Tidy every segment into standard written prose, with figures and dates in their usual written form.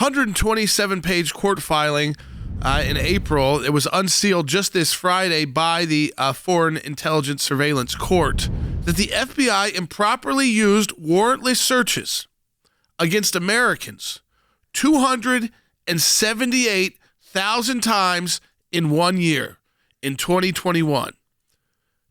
127-page court filing in April. It was unsealed just this Friday by the Foreign Intelligence Surveillance Court that the FBI improperly used warrantless searches against Americans 278,000 times in 1 year in 2021.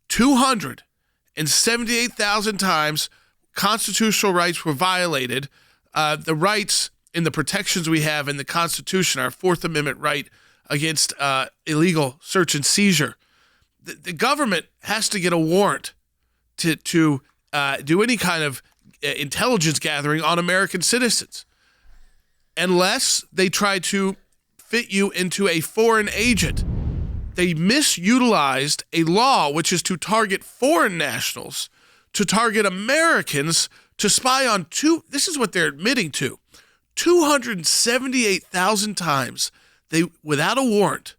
278,000 times constitutional rights were violated. The rights and the protections we have in the Constitution, our Fourth Amendment right against illegal search and seizure. The government has to get a warrant to do any kind of intelligence gathering on American citizens, unless they try to fit you into a foreign agent. They misutilized a law which is to target foreign nationals, to target Americans, to spy on this is what they're admitting to, 278,000 times without a warrant,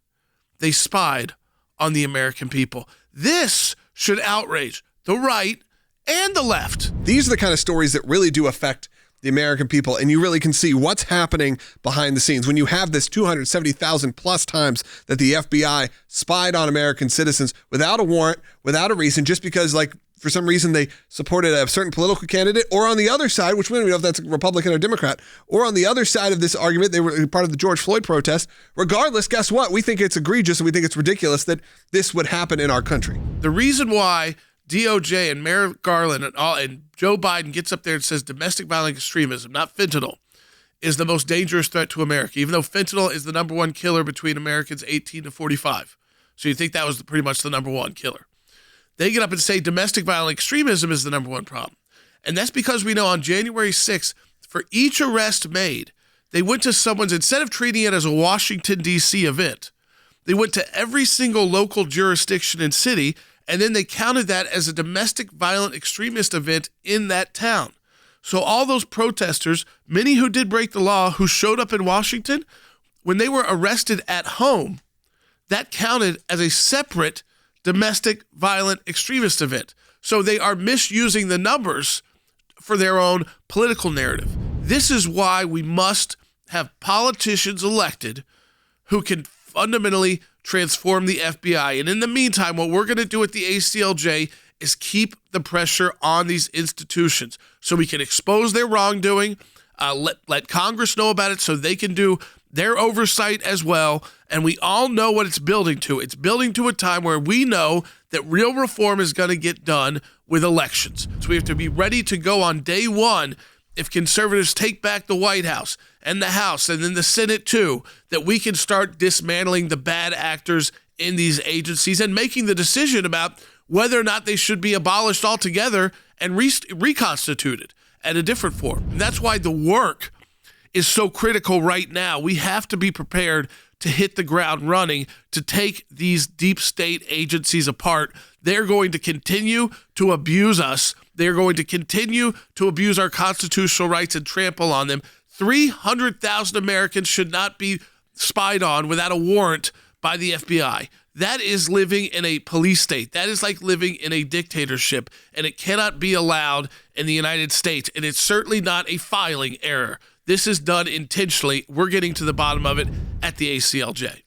they spied on the American people. This should outrage the right and the left. These are the kind of stories that really do affect the American people, and you really can see what's happening behind the scenes when you have this 270,000 plus times that the FBI spied on American citizens without a warrant, without a reason, just because, like, for some reason they supported a certain political candidate, or on the other side, which we don't even know if that's a Republican or Democrat, or on the other side of this argument, they were part of the George Floyd protest. Regardless, guess what? We think it's egregious and we think it's ridiculous that this would happen in our country. The reason why DOJ and Merrick Garland and Joe Biden gets up there and says domestic violent extremism, not fentanyl, is the most dangerous threat to America, even though fentanyl is the number one killer between Americans 18 to 45. So you think that was pretty much the number one killer. They get up and say domestic violent extremism is the number one problem. And that's because we know on January 6th, for each arrest made, they went to someone's, instead of treating it as a Washington, D.C. event, they went to every single local jurisdiction and city, and then they counted that as a domestic violent extremist event in that town. So all those protesters, many who did break the law, who showed up in Washington, when they were arrested at home, that counted as a separate domestic violent extremist event. So they are misusing the numbers for their own political narrative. This is why we must have politicians elected who can fundamentally transform the FBI. And in the meantime, what we're going to do at the ACLJ is keep the pressure on these institutions so we can expose their wrongdoing, let Congress know about it so they can do their oversight as well. And we all know what it's building to. It's building to a time where we know that real reform is going to get done with elections. So we have to be ready to go on day one if conservatives take back the White House and the House and then the Senate too, that we can start dismantling the bad actors in these agencies and making the decision about whether or not they should be abolished altogether and reconstituted at a different form. And that's why the work is so critical right now. We have to be prepared to hit the ground running, to take these deep state agencies apart. They're going to continue to abuse us. They're going to continue to abuse our constitutional rights and trample on them. 300,000 Americans should not be spied on without a warrant by the FBI. That is living in a police state. That is like living in a dictatorship, and it cannot be allowed in the United States. And it's certainly not a filing error. This is done intentionally. We're getting to the bottom of it at the ACLJ.